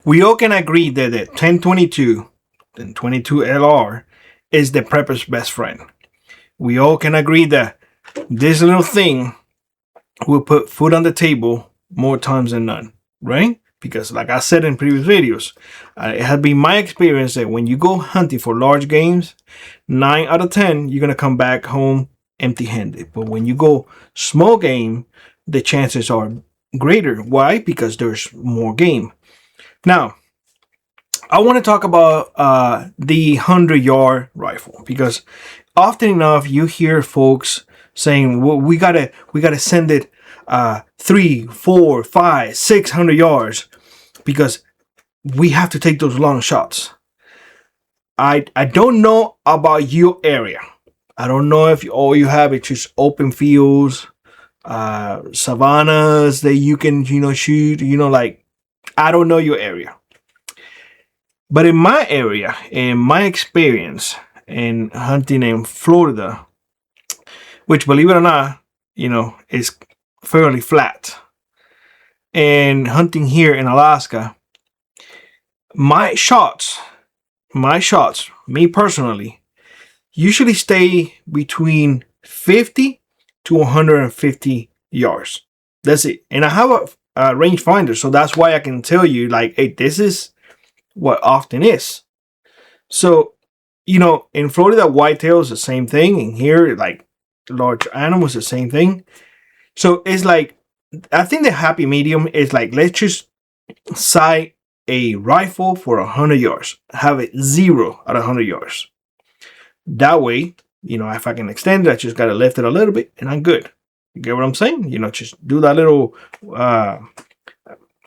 We all can agree that the 1022 and 22 LR is the prepper's best friend. We all can agree that this little thing will put food on the table more times than none, right? Because, like I said in previous videos, it has been my experience that when you go hunting for large games, 9 out of 10, you're going to come back home empty handed. But when you go small game, the chances are greater. Why? Because there's more game. Now, I want to talk about the 100-yard rifle, because often enough you hear folks saying, well, we gotta send it 3, 4, 5, 600 yards because we have to take those long shots. I don't know about your area. I don't know if all you have is just open fields, savannas that you can shoot. Like, I don't know your area. But in my area, in my experience in hunting in Florida, which, believe it or not, is fairly flat, and hunting here in Alaska, my shots, me personally, usually stay between 50 to 150 yards. That's it. And I have a rangefinder, so that's why I can tell you, like, hey, this is what often is. So, in Florida, whitetail is the same thing, and here, like, large animals, the same thing. So it's like, I think the happy medium is like, let's just sight a rifle for 100 yards, have it 0 at 100 yards. That way, if I can extend it, I just gotta lift it a little bit, and I'm good. You get what I'm saying? Just do that little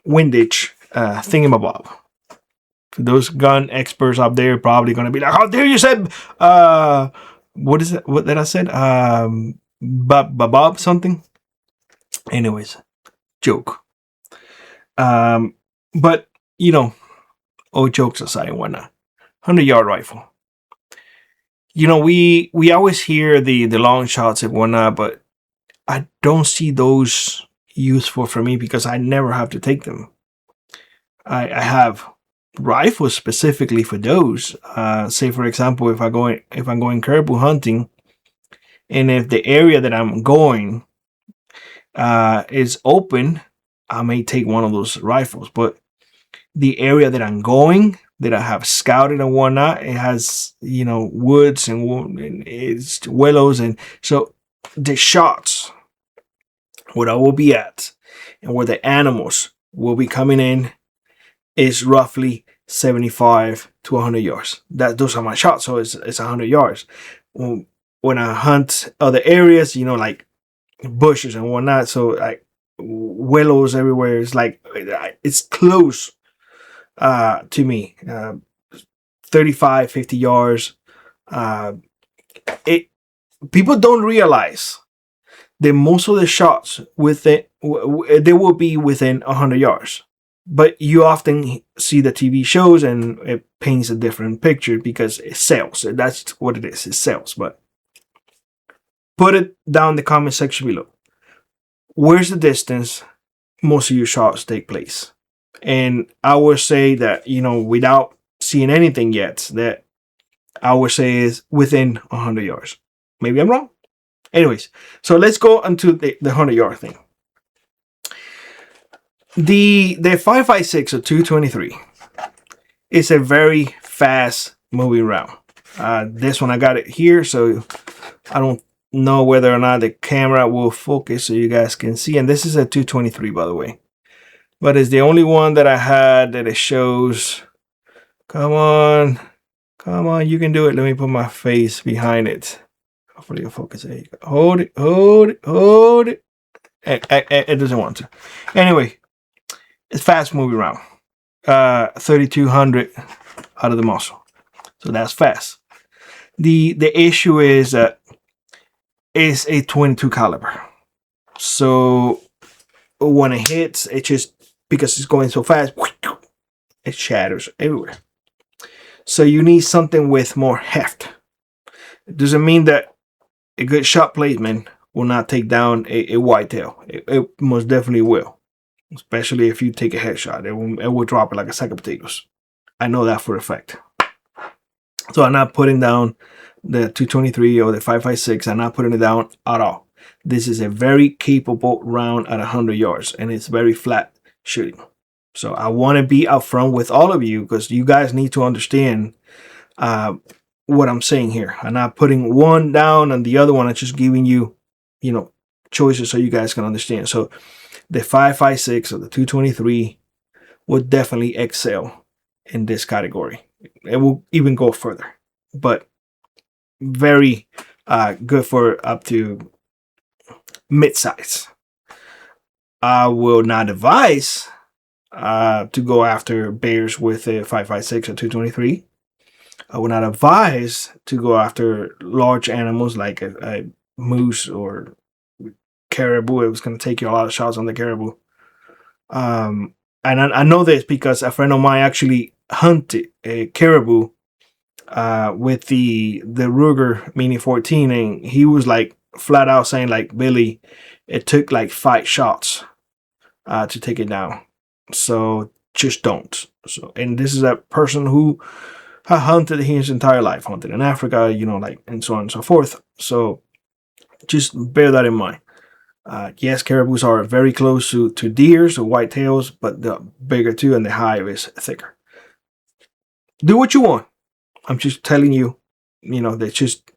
windage thingamabob. Those gun experts up there probably gonna be like, "How dare you said what is it? What did I said? Bob something." Anyways, joke. But all jokes aside and whatnot, 100-yard rifle. We always hear the long shots and whatnot, but I don't see those useful for me because I never have to take them. I have rifles specifically for those. Say, for example, if I'm going caribou hunting, and if the area that I'm going is open, I may take one of those rifles. But the area that I'm going, that I have scouted and whatnot, it has woods and it's willows, and so the shots where I will be at and where the animals will be coming in is roughly 75 to 100 yards. Those are my shots, so it's 100 yards. When I hunt other areas, like bushes and whatnot, so like willows everywhere, it's like it's close to me, 35, 50 yards. People don't realize that most of the shots they will be within 100 yards. But you often see the TV shows and it paints a different picture because it sells. That's what it is. It sells. But put it down in the comment section below. Where's the distance most of your shots take place? And I would say that, without seeing anything yet, that I would say is within 100 yards. Maybe I'm wrong. Anyways, so let's go into the 100-yard thing. The 5.56 or 223 is a very fast moving round. This one, I got it here, so I don't know whether or not the camera will focus so you guys can see. And this is a 223, by the way. But it's the only one that I had that it shows. Come on, you can do it. Let me put my face behind it. Hopefully it'll focus. There you go. Hold it. It doesn't want to. Anyway, it's fast moving around. 3,200 out of the muzzle. So that's fast. The issue is that it's a 22 caliber. So when it hits, it just, because it's going so fast, it shatters everywhere. So you need something with more heft. It doesn't mean that a good shot placement will not take down a whitetail. It most definitely will. especially if you take a headshot. It will drop it like a sack of potatoes. I know that for a fact. So I'm not putting down the 223 or the 5.56. I'm not putting it down at all. This is a very capable round at 100 yards, and it's very flat shooting. So I want to be upfront with all of you because you guys need to understand what I'm saying here. I'm not putting one down and the other one. I'm just giving you, choices so you guys can understand. So the 5.56 or the 223 would definitely excel in this category. It will even go further, but very good for up to mid-size. I will not advise to go after bears with a 5.56 or 223. I would not advise to go after large animals like a moose or caribou. It was going to take you a lot of shots on the caribou. And I know this because a friend of mine actually hunted a caribou with the Ruger Mini 14, and he was like flat out saying, like, Billy, it took like 5 shots to take it down. So just don't. So, and this is a person who hunted his entire life, hunted in Africa, and so on and so forth. So just bear that in mind. Yes, caribous are very close to deers or whitetails, but they're bigger too, and the hide is thicker. Do what you want. I'm just telling you, they're just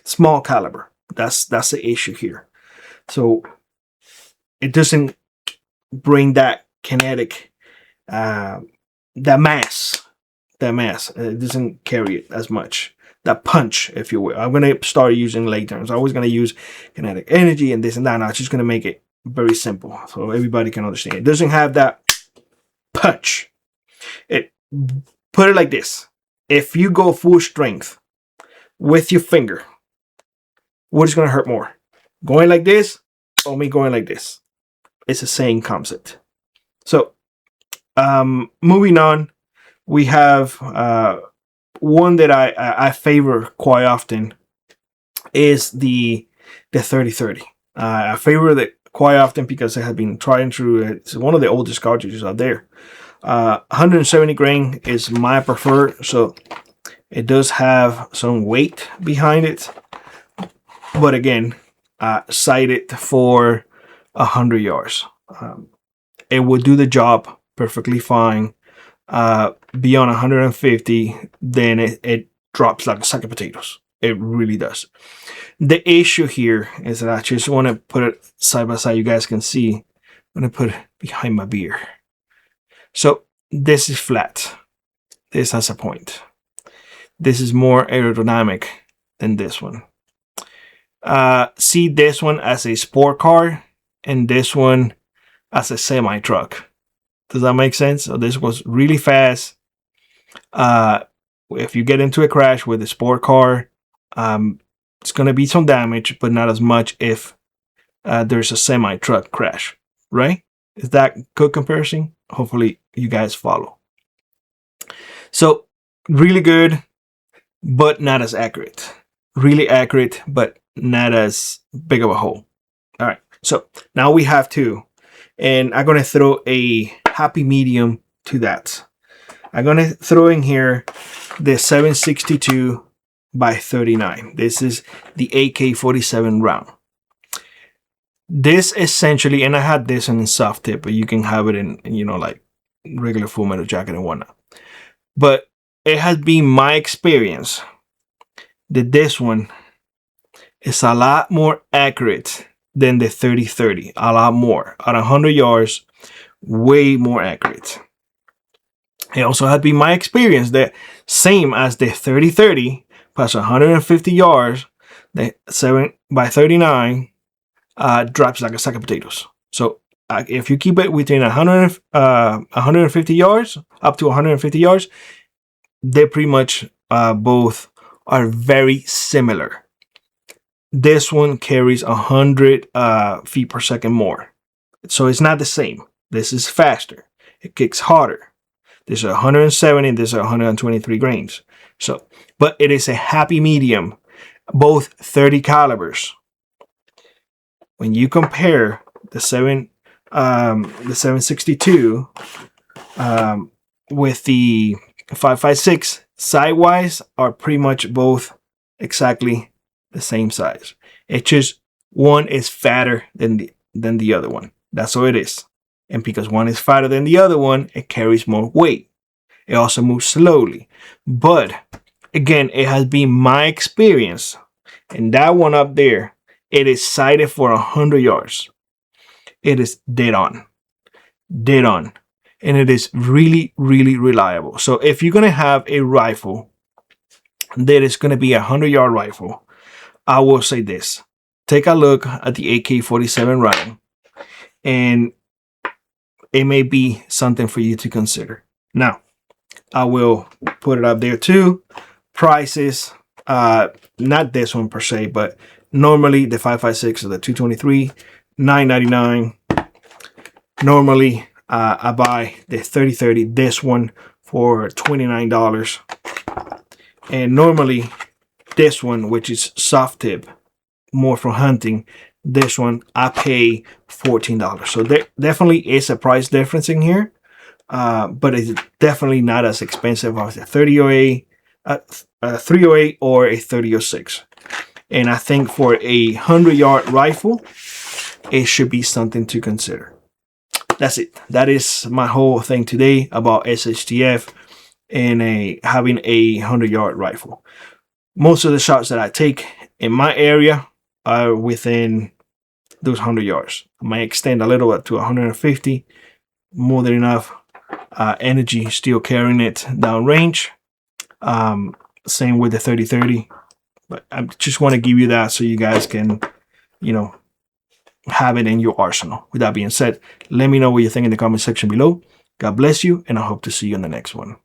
small caliber. That's the issue here. So it doesn't bring that kinetic, that mass. It doesn't carry it as much. That punch, if you will. I'm going to start using lay terms. I'm always going to use kinetic energy and this and that. I'm just going to make it very simple so everybody can understand. It doesn't have that punch. Put it like this. If you go full strength with your finger, what is going to hurt more? Going like this or me going like this? It's the same concept. So, moving on, we have one that I favor quite often is the 30-30. I favor it quite often because it has been tried and true. It's one of the oldest cartridges out there. 170 grain is my preferred, so it does have some weight behind it. But again, sighted for 100 yards. It will do the job perfectly fine. Beyond 150, then it drops like a sack of potatoes. It really does. The issue here is that I just want to put it side by side. You guys can see. I'm going to put it behind my beer. So this is flat. This has a point. This is more aerodynamic than this one. See this one as a sport car and this one as a semi truck. Does that make sense? So this was really fast. If you get into a crash with a sport car, it's going to be some damage, but not as much if there's a semi truck crash, right? Is that good comparison? Hopefully you guys follow. So really good, but not as accurate. Really accurate, but not as big of a hole. All right. So now we have two, and I'm going to throw a happy medium to that. I'm going to throw in here the 7.62 by 39. This is the AK-47 round. This essentially, and I had this in soft tip, but you can have it in, like regular full metal jacket and whatnot. But it has been my experience that this one is a lot more accurate than the 30-30. A lot more. At 100 yards, way more accurate. It also had been my experience that same as the 30-30, past 150 yards, the 7 by 39 drops like a sack of potatoes. So if you keep it within 150 yards, up to 150 yards, they pretty much both are very similar. This one carries 100 feet per second more. So it's not the same. This is faster. It kicks harder. This is 170, this is 123 grains. So, but it is a happy medium, both 30 calibers. When you compare the 7 the 762 with the 5.56 sidewise are pretty much both exactly the same size. It's just one is fatter than the other one. That's all it is. And because one is fatter than the other one, it carries more weight. It also moves slowly. But again, it has been my experience. And that one up there, it is sighted for 100 yards. It is dead on. Dead on. And it is really, really reliable. So if you're going to have a rifle that is going to be a 100-yard rifle, I will say this. Take a look at the AK-47 rifle. And it may be something for you to consider. Now, I will put it up there too. Prices, not this one per se, but normally the 5.56 or the 223, $9.99. Normally, I buy the 30-30, this one for $29. And normally, this one, which is soft tip, more for hunting, this one I pay $14. So there definitely is a price difference in here, but it's definitely not as expensive as a 308 or a 30-06. And I think for a 100-yard rifle, it should be something to consider. That's it. That is my whole thing today about Shtf and having a 100-yard rifle. Most of the shots that I take in my area are within those 100 yards. I might extend a little bit to 150, more than enough. Energy still carrying it down range. Same with the 30-30. But I just want to give you that so you guys can, have it in your arsenal. With that being said, let me know what you think in the comment section below. God bless you, and I hope to see you in the next one.